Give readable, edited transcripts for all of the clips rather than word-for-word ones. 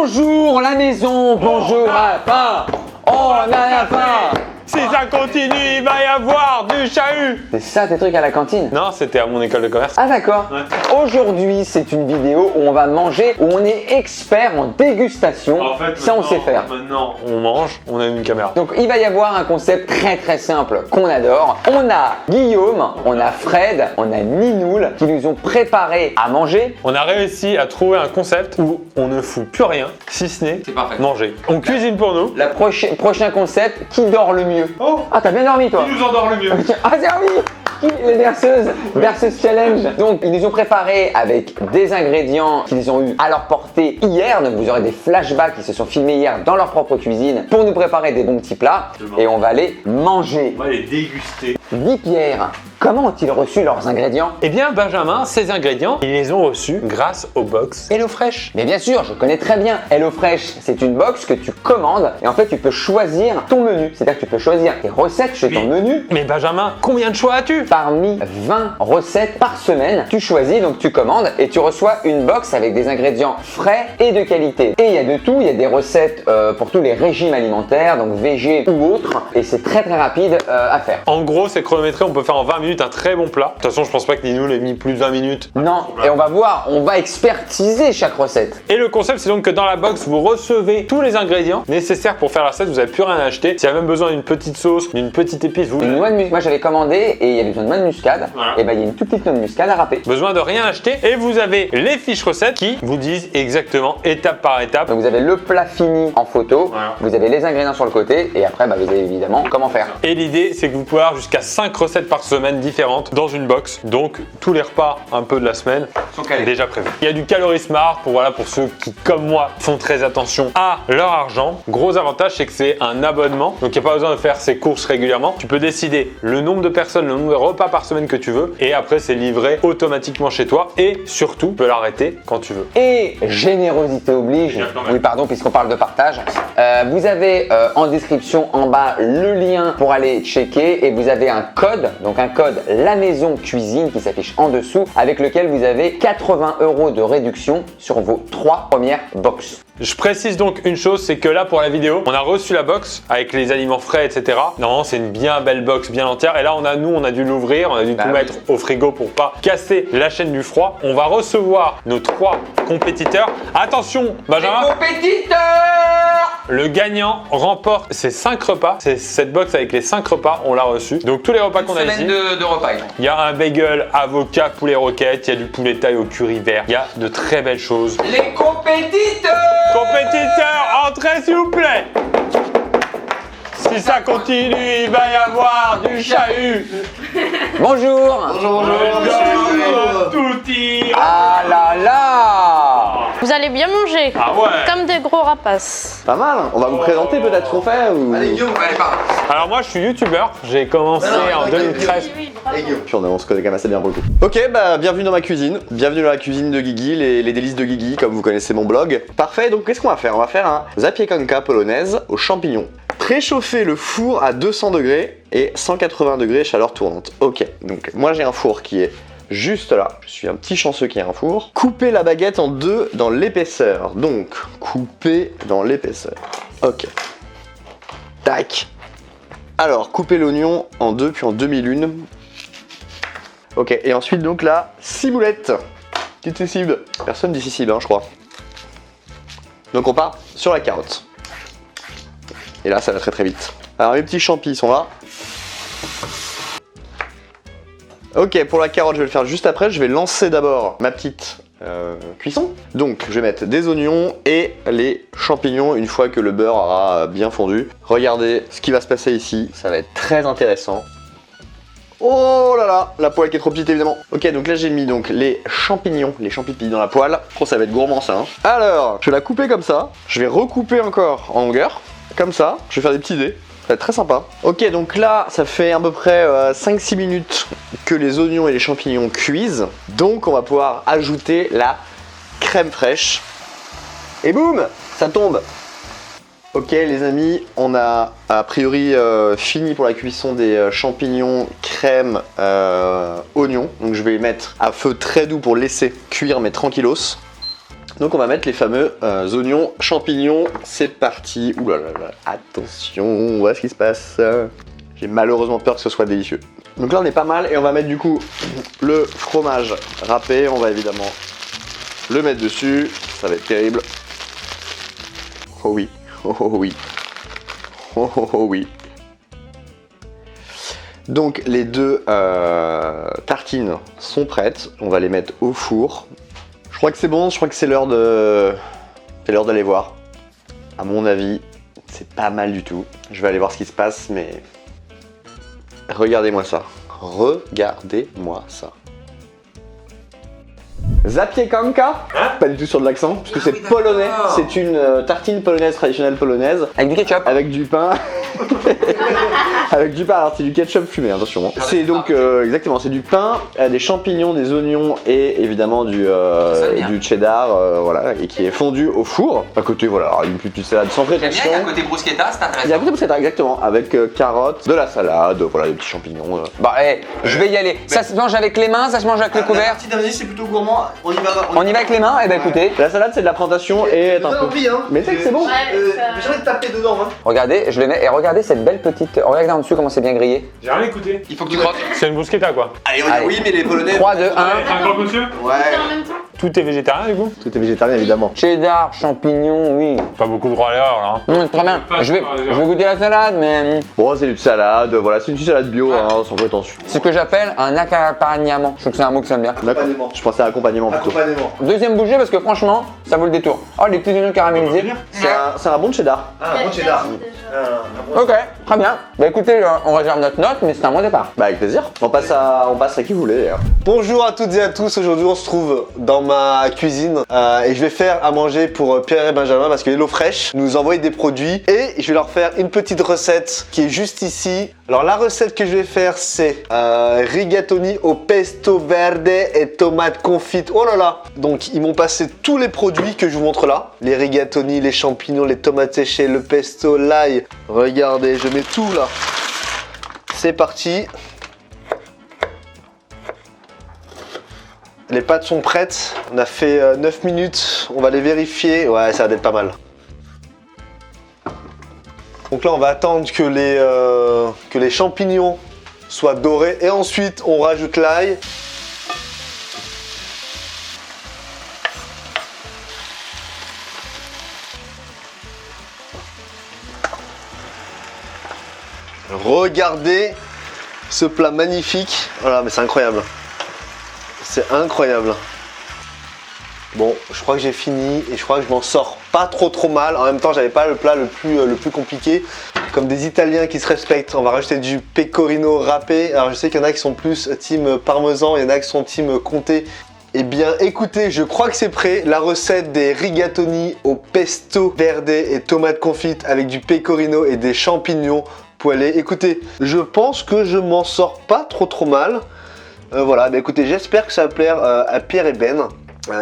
Bonjour la maison, bonjour à faim. On a la faim. Si ça continue, il va y avoir du chahut. C'est ça tes trucs à la cantine? Non, c'était à mon école de commerce. Ah d'accord. Ouais. Aujourd'hui, c'est une vidéo où on va manger, où on est expert en dégustation. En fait, ça on sait faire. Maintenant, on mange, on a une caméra. Donc il va y avoir un concept très simple qu'on adore. On a Guillaume, on a Fred, on a Ninoul qui nous ont préparé à manger. On a réussi à trouver un concept où on ne fout plus rien, si ce n'est manger. On cuisine pour nous. La prochain concept, qui dort le mieux? Oh, Ah t'as bien dormi toi? qui nous endort le mieux? Ah c'est oui, les berceuses challenge. Donc ils nous ont préparé avec des ingrédients qu'ils ont eu à leur portée hier. Donc vous aurez des flashbacks qui se sont filmés hier dans leur propre cuisine pour nous préparer des bons petits plats. Et on va les manger. On va les déguster. Dis Pierre, comment ont-ils reçu leurs ingrédients? Eh bien, Benjamin, ces ingrédients, ils les ont reçus grâce au box HelloFresh. Mais bien sûr, je connais très bien. HelloFresh, c'est une box que tu commandes et en fait tu peux choisir ton menu. C'est-à-dire que tu peux choisir tes recettes chez ton menu. Mais Benjamin, combien de choix as-tu? Parmi 20 recettes par semaine, tu choisis, donc tu commandes et tu reçois une box avec des ingrédients frais et de qualité. Et il y a de tout, il y a des recettes pour tous les régimes alimentaires, donc végé ou autres, et c'est très rapide à faire. En gros, c'est chronométré, on peut faire en 20 minutes un très bon plat. De toute façon, je pense pas que Nino l'ait mis plus de 20 minutes. Non, et on va voir, on va expertiser chaque recette. Et le concept, c'est donc que dans la box, vous recevez tous les ingrédients nécessaires pour faire la recette. Vous n'avez plus rien à acheter. S'il y a même besoin d'une petite sauce, d'une petite épice, vous Une noix de muscade, moi j'avais commandé et il y avait besoin de noix de muscade. Voilà. Et ben il y a une toute petite noix de muscade à râper. besoin de rien acheter. Et vous avez les fiches recettes qui vous disent exactement, étape par étape. Donc vous avez le plat fini en photo, Voilà. vous avez les ingrédients sur le côté et après bah, vous avez évidemment comment faire. Et l'idée, c'est que vous pouvez avoir jusqu'à 5 recettes par semaine différentes dans une box. Donc, tous les repas un peu de la semaine Sont calés. déjà prévus. Il y a du Calorie Smart pour, voilà, pour ceux qui, comme moi, font très attention à leur argent. Gros avantage, c'est que c'est un abonnement. Donc, il n'y a pas besoin de faire ses courses régulièrement. Tu peux décider le nombre de personnes, le nombre de repas par semaine que tu veux. Et après, c'est livré automatiquement chez toi. Et surtout, tu peux l'arrêter quand tu veux. Et générosité oblige, oui pardon puisqu'on parle de partage, vous avez en description en bas le lien pour aller checker et vous avez un code, donc un code La Maison Cuisine qui s'affiche en dessous avec lequel vous avez 80 € de réduction sur vos 3 premières box. Je précise donc une chose, c'est que là pour la vidéo, on a reçu la box avec les aliments frais, etc. Normalement, c'est une bien belle box, bien entière. Et là, on a dûu l'ouvrir, on a dû tout mettre au frigo pour pas casser la chaîne du froid. On va recevoir nos 3 compétiteurs. Attention, Benjamin, Compétiteur! le gagnant remporte ces 5 repas. C'est cette box avec les 5 repas, on l'a reçu. Donc tous les repas qu'on a ici. de repas. Il y a un bagel, avocat, poulet roquette, il y a du poulet taille au curry vert. Il y a de très belles choses. Les compétiteurs! Compétiteurs, entrez s'il vous plaît. Si ça continue, il va y avoir du chahut. Bonjour! Tout ira. Ah là là! Vous allez bien manger, Ah ouais. comme des gros rapaces. Pas mal, hein. On va vous présenter peut-être ce qu'on fait ou... Guillaume, allez pardon. Alors moi je suis youtubeur, j'ai commencé en 2013. Puis on se connaît quand même assez bien pour le coup. Ok, bah bienvenue dans ma cuisine. Bienvenue dans la cuisine de Guigui, les délices de Guigui, comme vous connaissez mon blog. Parfait, donc qu'est-ce qu'on va faire? On va faire un zapiekanka polonaise aux champignons. Préchauffer le four à 200 degrés et 180 degrés chaleur tournante. Ok, donc moi j'ai un four qui est juste là. Je suis un petit chanceux qui a un four. Couper la baguette en deux dans l'épaisseur. Donc, couper dans l'épaisseur. Ok. Tac. Alors, couper l'oignon en deux puis en demi-lune. Ok, et ensuite donc la ciboulette. Petite cible. Personne dit cible, hein, je crois. Donc on part sur la carotte. Et là, ça va très vite. Alors mes petits champis sont là. Ok, pour la carotte, je vais le faire juste après. Je vais lancer d'abord ma petite cuisson. Donc, je vais mettre des oignons et les champignons une fois que le beurre aura bien fondu. Regardez ce qui va se passer ici. Ça va être très intéressant. Oh là là, la poêle qui est trop petite évidemment. Ok, donc là j'ai mis donc les champignons dans la poêle. Oh, ça va être gourmand ça. Hein. Alors, je vais la couper comme ça. Je vais recouper encore en longueur. Comme ça, je vais faire des petits dés. Ça va être très sympa. Ok, donc là, ça fait à peu près 5-6 minutes que les oignons et les champignons cuisent. Donc on va pouvoir ajouter la crème fraîche. Et boum, ça tombe. Ok les amis, on a a priori fini pour la cuisson des champignons, crème, oignons. Donc je vais les mettre à feu très doux pour laisser cuire mais tranquillos. Donc on va mettre les fameux oignons, champignons. C'est parti. Ouh là là là, attention, voilà ce qui se passe. J'ai malheureusement peur que ce soit délicieux. Donc là on est pas mal et on va mettre du coup le fromage râpé. On va évidemment le mettre dessus. Ça va être terrible. Oh oui, oh, oh oui, oh, oh, oh oui. Donc les deux tartines sont prêtes. On va les mettre au four. Je crois que c'est bon, je crois que c'est l'heure d'aller voir. À mon avis, c'est pas mal du tout. Je vais aller voir ce qui se passe, mais regardez-moi ça. Regardez-moi ça. Zapiekanka, pas du tout sur de l'accent, parce que c'est polonais. C'est une tartine polonaise traditionnelle polonaise. Avec du ketchup. Avec du pain. Avec du pain, alors c'est du ketchup fumé, attention. C'est donc exactement, c'est du pain, des champignons, des oignons et évidemment du cheddar, voilà, et qui est fondu au four. À côté, voilà, alors, une petite salade sans J'aime bien, prétention. il y a un côté bruschetta, c'est intéressant. Il y a un côté bruschetta, exactement, avec carottes, de la salade, voilà, des petits champignons. Bah, je vais y aller. Ça se mange avec les mains, ça se mange avec le La couvert. partie d'Asie, c'est plutôt gourmand. On y va. On y va avec les mains. Eh ben écoutez, La salade, c'est de la présentation et est un peu. envie, hein. Mais c'est que c'est bon. J'ai jamais tapé dedans, hein. regardez, je le mets et regardez cette belle petite. Regardez en dessous comment c'est bien grillé. J'ai rien écouté. Il faut que tu croques. C'est une bruschetta quoi. Allez, Allez. oui, mais les Polonais. 3, 2, 1. Un grand monsieur. Ouais. En même temps. Tout est végétarien du coup. Tout est végétarien, évidemment. Cheddar, champignons, oui. Pas beaucoup de droit à l'erreur là. Hein. Très bien. Je vais goûter la salade, mais Bon, c'est une salade, voilà, c'est une petite salade bio, hein, sans prétention. c'est ce que j'appelle un accompagnement. Je trouve que c'est un mot que j'aime bien. Accompagnement. Je pensais à accompagnement plutôt. Accompagnement. Deuxième bouchée parce que franchement, ça vaut le détour. Oh, les petits oignons caramélisés. C'est un bon cheddar. Ah, un bon cheddar. Ok, très bien. Bah écoutez, on réserve notre note, mais c'est un bon départ. Bah avec plaisir. On passe à qui vous voulez d'ailleurs. Bonjour à toutes et à tous, aujourd'hui on se trouve dans ma cuisine et je vais faire à manger pour Pierre et Benjamin parce que HelloFresh nous envoie des produits et je vais leur faire une petite recette qui est juste ici. Alors la recette que je vais faire c'est rigatoni au pesto verde et tomate confite. Oh là là. Donc ils m'ont passé tous les produits que je vous montre là. Les rigatoni, les champignons, les tomates séchées, le pesto, l'ail. Regardez, je mets tout là. C'est parti. Les pâtes sont prêtes, on a fait 9 minutes, on va les vérifier, ouais ça va être pas mal. Donc là on va attendre que les champignons soient dorés et ensuite on rajoute l'ail. Regardez ce plat magnifique, voilà mais c'est incroyable. C'est incroyable. Bon, je crois que j'ai fini et je crois que je m'en sors pas trop mal. En même temps, j'avais pas le plat le plus compliqué. Comme des Italiens qui se respectent, on va rajouter du pecorino râpé. Alors je sais qu'il y en a qui sont plus team parmesan, il y en a qui sont team comté. Eh bien écoutez, je crois que c'est prêt. La recette des rigatoni au pesto verde et tomate confite avec du pecorino et des champignons poêlés. Écoutez, je pense que je m'en sors pas trop mal. Voilà, bah écoutez, j'espère que ça va plaire à Pierre et Ben.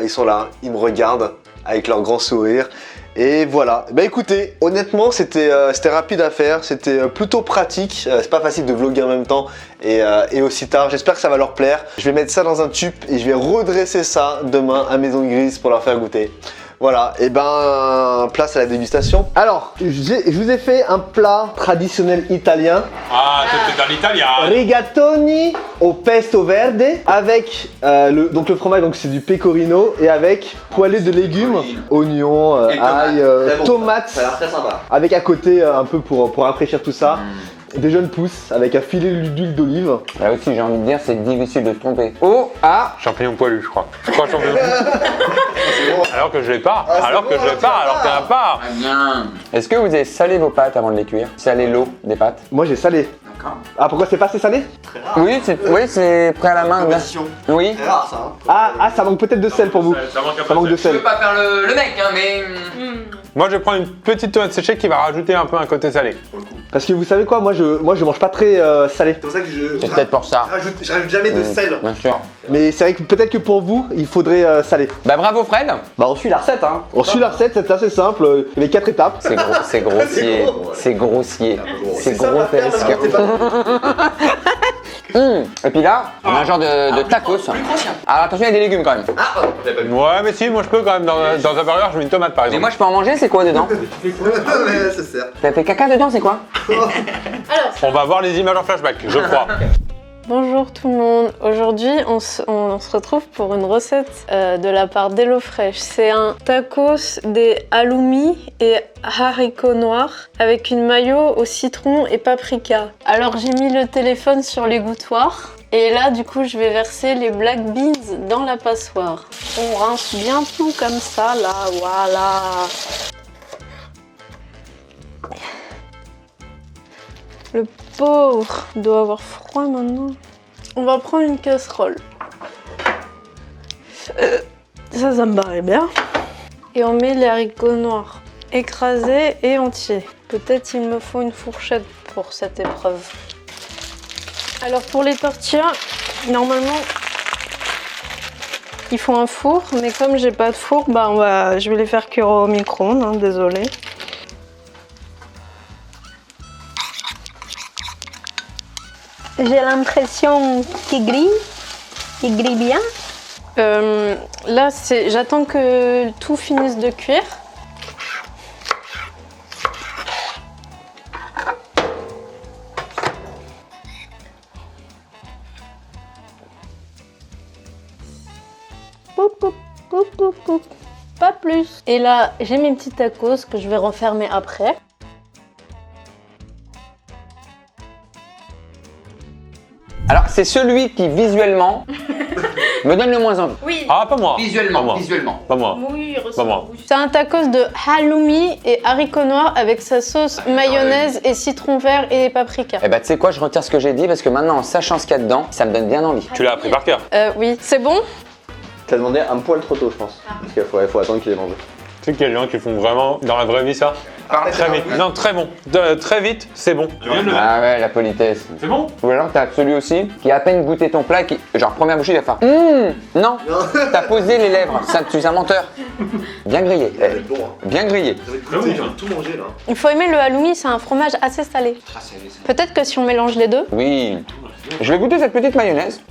Ils sont là, ils me regardent avec leur grand sourire. Et voilà, bah écoutez, honnêtement c'était rapide à faire, c'était plutôt pratique. C'est pas facile de vlogger en même temps et aussi tard. J'espère que ça va leur plaire. Je vais mettre ça dans un tube et je vais redresser ça demain à Maison Grise pour leur faire goûter. Voilà, et ben place à la dégustation. Alors, je vous ai fait un plat traditionnel italien. Ah, t'es dans l'Italien. Rigatoni au pesto verde avec donc le fromage, donc c'est du pecorino et avec poêlé de légumes, oignons, ail, tomates, Ça a l'air très sympa. avec à côté un peu pour rafraîchir tout ça. Des jeunes pousses avec un filet d'huile d'olive. Là aussi, j'ai envie de dire, c'est difficile de se tromper. Oh, ah, Champignon poilu, je crois. Je crois champignon. Alors que je l'ai pas. Alors que je l'ai pas. Alors qu'il y en a pas. bien. Est-ce que vous avez salé vos pâtes avant de les cuire? Salé l'eau des pâtes? Moi j'ai salé. D'accord. Ah pourquoi c'est pas assez salé? Très rare. Oui, c'est prêt à la main. Compétition. Oui. Très rare ça. Hein. Ah ça manque peut-être de sel pour vous. Ça manque un peu Ça manque de Je veux sel. pas faire le mec, hein, mais. Moi, je prends une petite tomate séchée qui va rajouter un peu un côté salé. Parce que vous savez quoi, moi je mange pas très salé. C'est pour ça que C'est peut-être pour ça. je rajoute jamais de sel. Bien sûr. Mais c'est vrai que peut-être que pour vous, il faudrait saler. Bah bravo Fred. Bah on suit la recette hein. On suit la recette, c'est assez simple, il y avait 4 étapes. C'est gros, c'est grossier. gros, ouais. C'est grossier. C'est C'est simple à faire, grotesque. mais c'est pas- Et puis là, on a un genre de tacos. Alors attention, il y a des légumes quand même. Ouais, mais si, moi je peux quand même. Dans un burger, je mets une tomate par Mais exemple. moi, je peux en manger, c'est quoi dedans? Mais ça sert. T'as fait caca dedans, c'est quoi? Alors, On va voir les images en flashback, je crois. bonjour tout le monde. Aujourd'hui, on se retrouve pour une recette de la part d'HelloFresh. C'est un tacos des halloumi et haricots noirs avec une mayo au citron et paprika. Alors, j'ai mis le téléphone sur l'égouttoir. Et là, du coup, je vais verser les black beans dans la passoire. On rince bien tout comme ça, là, voilà. Le pauvre doit avoir froid maintenant. On va prendre une casserole. Ça me paraît bien. Et on met les haricots noirs écrasés et entiers. Peut-être il me faut une fourchette pour cette épreuve. Alors pour les tortillas, normalement, il faut un four. Mais comme j'ai pas de four, je vais les faire cuire au micro-ondes, hein, désolé. J'ai l'impression qu'il grille bien. Là, j'attends que tout finisse de cuire. Poup, poup, poup, poup, poup. Pas plus. Et là, j'ai mes petits tacos que je vais refermer après. Alors, c'est celui qui visuellement me donne le moins envie. Oui. Ah, pas moi. Visuellement, Pas moi. visuellement. Pas moi. Oui, Pas moi. c'est un tacos de halloumi et haricots noirs avec sa sauce mayonnaise et citron vert et paprika. Eh bah, tu sais quoi, je retire ce que j'ai dit parce que maintenant, en sachant ce qu'il y a dedans, ça me donne bien envie. Tu l'as appris par cœur. Oui, c'est bon? T'as demandé un poil trop tôt, je pense. Parce qu'il faut attendre qu'il ait mangé. Tu sais qu'il y a des gens qui font vraiment dans la vraie vie ça. Très vite. Non, très bon. Très vite, c'est bon. Ah ouais, la politesse. C'est bon. Ou alors t'as celui aussi qui a à peine goûté ton plat, qui, genre première bouchée, il va faire non, t'as posé les lèvres, tu es un menteur. Bien grillé, Bon, hein. bien grillé. J'ai envie de goûter, j'ai envie de tout manger là. Il faut aimer le halloumi, c'est un fromage assez salé. Peut-être que si on mélange les deux. Oui. Je vais goûter cette petite mayonnaise.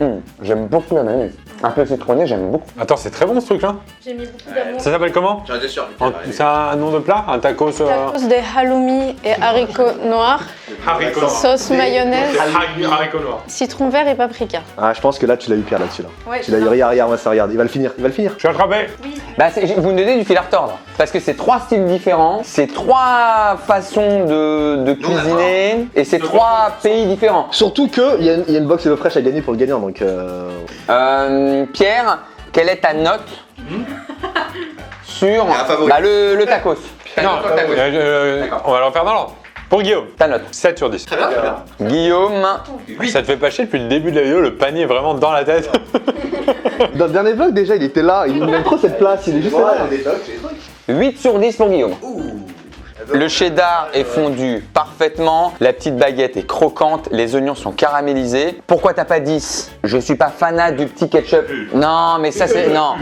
J'aime beaucoup la mayonnaise. Un peu citronnée, j'aime beaucoup. Attends, c'est très bon ce truc là. J'ai mis beaucoup d'amour. Ça s'appelle comment? J'en étais sûr. C'est un nom de plat? Un tacos Tacos des halloumi et haricots noirs, Haricot. sauce mayonnaise, Haricot noir. citron vert et paprika. Ah, je pense que là, tu l'as eu Pierre là-dessus. Là. Ouais, Tu l'as eu, regarde, ça regarde. Il va le finir, il va le finir. Je suis attrapé. Bah, vous me donnez du fil à retordre. Parce que c'est 3 styles différents, c'est 3 façons de cuisiner, et c'est 3 pays différents. Surtout qu'il y a une box HelloFresh à gagner pour le gagnant, donc... Pierre, quelle est ta note sur un favori. le tacos? Non, on va le refaire dans l'ordre. Pour Guillaume, Ta note. 7 sur 10. Très bien, très bien. Guillaume, Ça te fait pas chier depuis le début de la vidéo, le panier est vraiment dans la tête. Dans le dernier vlog, déjà, il était là. Il aime trop cette place, il est juste Ouais, là. on est tocs, j'ai des trucs. 8 sur 10 pour Guillaume. Le cheddar est fondu parfaitement, la petite baguette est croquante, les oignons sont caramélisés. Pourquoi t'as pas 10? Je suis pas fanat du petit ketchup. Non, mais ça c'est... Non.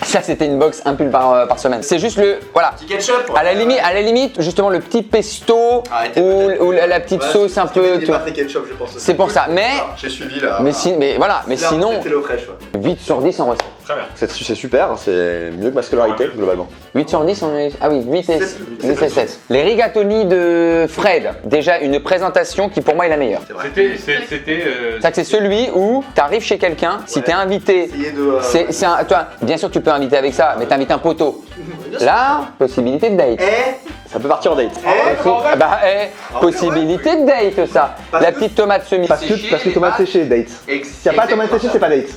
Ça c'était une box, un pull par semaine. C'est juste le... Voilà. Petit ketchup. À la limite, justement le petit pesto Arrêtez, ou la petite Ouais, sauce un peu... Des pâtés ketchup, je pense. C'est pour ça, mais... J'ai suivi là. Mais sinon, C'était l'eau fraîche, ouais. 8 sur 10 en recette. Très bien. C'est super, c'est mieux que ma scolarité, globalement. 8 sur 10, on est... Ah oui, 8 et 7. 7. Les rigatoni de Fred, déjà une présentation qui pour moi est la meilleure. C'est vrai. C'était. C'est que c'est celui où tu arrives chez quelqu'un, si t'es invité, Essayez de. toi, bien sûr tu peux inviter avec ça, mais t'invites un poteau. Là, possibilité de date. Ça peut partir en date. Possibilité de date ça. La petite tomate semi Parce que tomate séchée, date. S'il n'y a pas de tomate séchée, c'est pas date.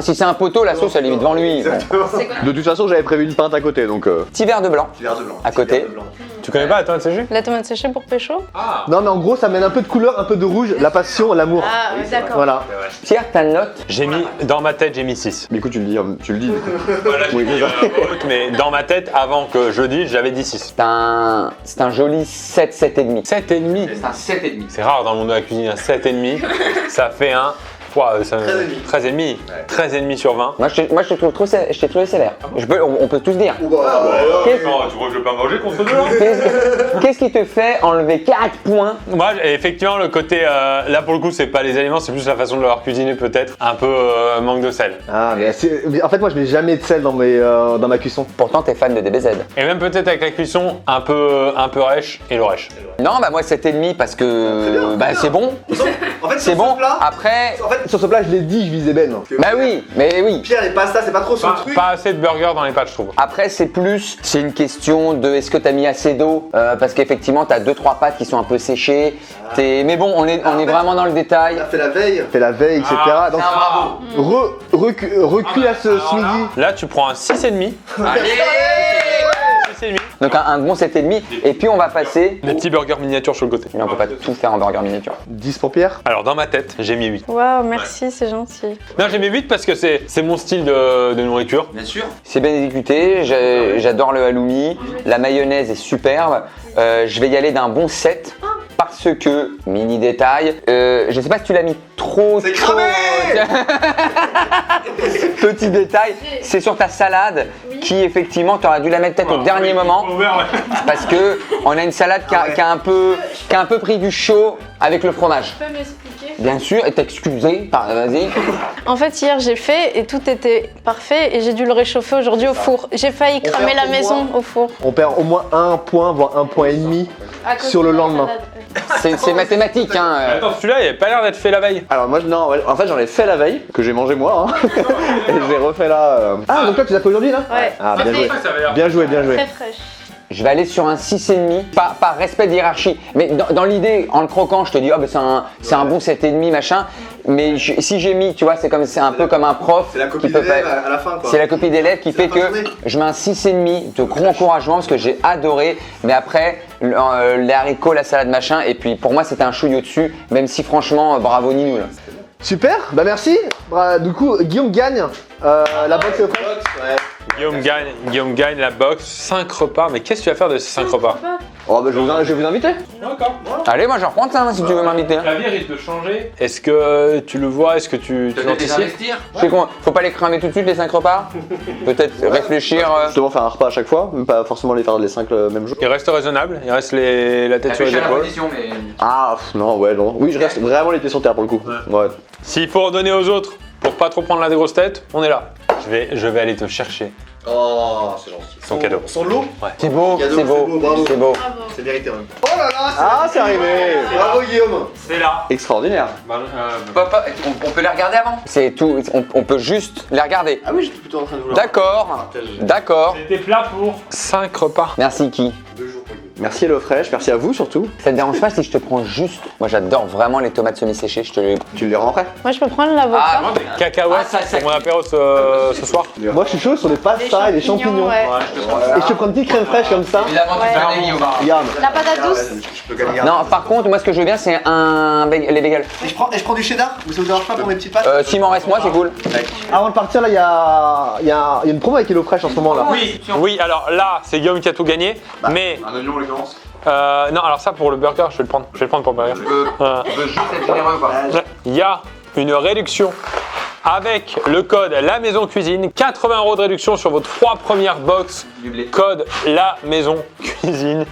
Si c'est un poteau, la sauce elle est mise devant lui. Bon. De toute façon, j'avais prévu une pinte à côté, donc... Petit verre de blanc. Petit verre de blanc. À côté. Petit verre de blanc. Tu connais pas la tomate séchée? La tomate séchée pour pécho? Non, mais en gros, ça mène un peu de couleur, un peu de rouge, la passion, l'amour. Ah, d'accord. Voilà. Pierre, ta note? J'ai mis, dans ma tête, j'ai mis 6. Mais écoute, tu le dis. Voilà, Oui, c'est ça. mais dans ma tête, avant que je dise, j'avais dit 6. C'est un joli 7,5. 7,5. C'est un 7,5. C'est rare dans le monde de la cuisine, un 7,5. Ça fait un Ouah, ça- 13,5. 13,5 sur 20. Moi, je t'ai trouvé sévère. On peut tous dire. Ou bah, Qu'est-ce- Non, tu crois que je vais pas manger contre deux là? Qu'est-ce qui te fait enlever 4 points? Moi, effectivement, le côté là pour le coup, c'est pas les aliments, c'est plus la façon de leur cuisiner peut-être. Un peu manque de sel. Ah, mais en fait, moi, je mets jamais de sel dans ma cuisson. Pourtant, t'es fan de DBZ. Et même peut-être avec la cuisson un peu rêche et le rêche. Non, bah moi 7,5 parce que bah, c'est bon. En fait, C'est sur bon. ce plat, Après, en fait, Sur ce plat, je l'ai dit, je visais Ben. bah oui, mais oui. Pierre, les pastas, c'est pas trop son Pas, truc. pas assez de burgers dans les pâtes, je trouve. Après, c'est une question de est-ce que t'as mis assez d'eau parce qu'effectivement, t'as 2-3 pâtes qui sont un peu séchées. Mais bon, on est vraiment dans le détail. On a fait la veille. Fait la veille, etc. Donc, Bravo. recule à ce midi. Là, tu prends un 6,5. Allez. 6,5. Donc un bon 7,5 et puis on va passer. Des petits burgers miniatures sur le côté. Mais on peut pas tout faire en burger miniature. 10 pour Pierre. Alors, dans ma tête, j'ai mis 8. Waouh, merci, c'est gentil. Non, j'ai mis 8 parce que c'est mon style de nourriture. Bien sûr. C'est bien exécuté, j'adore le halloumi, la mayonnaise est superbe. Je vais y aller d'un bon 7 parce que, mini détail, je sais pas si tu l'as mis trop. C'est cramé. Petit détail, c'est sur ta salade qui effectivement tu aurais dû la mettre peut-être au dernier moment parce que on a une salade qui a un peu pris du chaud avec le fromage. Tu peux m'expliquer? Bien sûr, et t'excuser, vas-y. En fait, hier j'ai fait et tout était parfait et j'ai dû le réchauffer aujourd'hui au four. J'ai failli cramer la maison au four. On perd au moins 1 point, voire 1 point et demi sur le lendemain. C'est mathématique, hein. Attends, celui-là, il avait pas l'air d'être fait la veille. Alors moi, non, ouais, en fait, j'en ai fait la veille, que j'ai mangé moi, hein. Et je l'ai refait là. Ah, donc toi, tu l'as fait aujourd'hui là? Ouais. Ah, bien joué. Ça avait l'air. Bien joué, bien joué. Très fraîche. Je vais aller sur un 6,5, par respect de hiérarchie. Mais dans l'idée, en le croquant, je te dis, oh, bah, c'est un bon 7,5 machin. Mais si j'ai mis, tu vois, c'est un peu comme un prof. C'est la copie qui peut d'élève pas- à la fin, quoi. C'est la copie d'élève qui C'est fait la que fin de journée. je mets un 6,5 de gros encouragement parce que j'ai adoré. Mais après, les haricots, la salade machin. Et puis pour moi, c'était un chouille au-dessus. Même si franchement, bravo Ninou. Là. Super, bah merci. Du coup, Guillaume gagne la box au frais. Ouais. Guillaume gagne la box. 5 repas. Mais qu'est-ce que tu vas faire de ces 5 repas? Oh, bah je vais vous inviter. D'accord. Allez, moi je reprends ça si tu veux m'inviter. hein. La vie risque de changer. Est-ce que tu le vois? Est-ce que tu l'anticipes? Faut pas les cramer tout de suite les 5 repas. Peut-être réfléchir. Justement, faire un repas à chaque fois, mais pas forcément les faire les 5 le même jour. Il reste raisonnable. Il reste la tête sur les épaules. Ah, non, ouais, non. Oui, je reste vraiment les pieds sur terre pour le coup. Ouais. S'il faut redonner aux autres pour pas trop prendre la grosse tête, on est là. Je vais aller te chercher Oh, c'est gentil. son cadeau. Son lot. C'est beau, Cadeau, c'est beau, bravo. c'est beau. C'est mérité, même. Oh là là, Ah, c'est arrivé. bravo Guillaume. C'est là. Extraordinaire. Papa, on peut les regarder avant. C'est tout, on peut juste les regarder. Ah oui, j'étais plutôt en train de vouloir. D'accord, d'accord. C'était plat pour 5 repas. Merci qui? 2 jours pour Guillaume. Merci HelloFresh, merci à vous surtout. Ça te dérange pas si je te prends juste? Moi j'adore vraiment les tomates semi-séchées, je te les... Tu les rends après? Moi je peux prendre l'avocat. Cacahuètes Ah, ça, pour mon apéro ce soir. Moi, je suis chaud sur les pastas et les champignons. ouais. Et je te prends une petite crème fraîche comme ça. Évidemment, tu fais un Guillaume. Regarde. La patate douce. Je peux gagner. Non, par contre, moi ce que je veux bien c'est les bagels. Et je prends du cheddar. Vous ne dérange pas pour mes petites pâtes? S'il m'en reste moi, c'est cool. Avant de partir, là, il y a une promo avec HelloFresh en ce moment là. Oui, alors là, c'est Guillaume qui a tout gagné. Mais Un oignon en l'occurrence. non, alors ça pour le burger, je vais le prendre. Je vais le prendre pour le burger. Je veux juste être généreux ou pas? Il y a une réduction avec le code La Maison Cuisine. 80 € de réduction sur vos 3 premières box. Code La Maison Cuisine.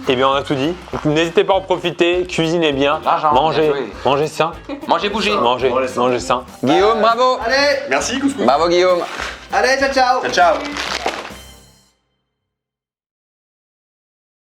Et bien on a tout dit. N'hésitez pas à en profiter, cuisinez bien, L'argent, mangez, bien joué. mangez sain, Mangez bougie. mangez sain. Guillaume, bravo. Allez. Merci couscous. Bravo Guillaume. Allez, ciao ciao. Ciao ciao.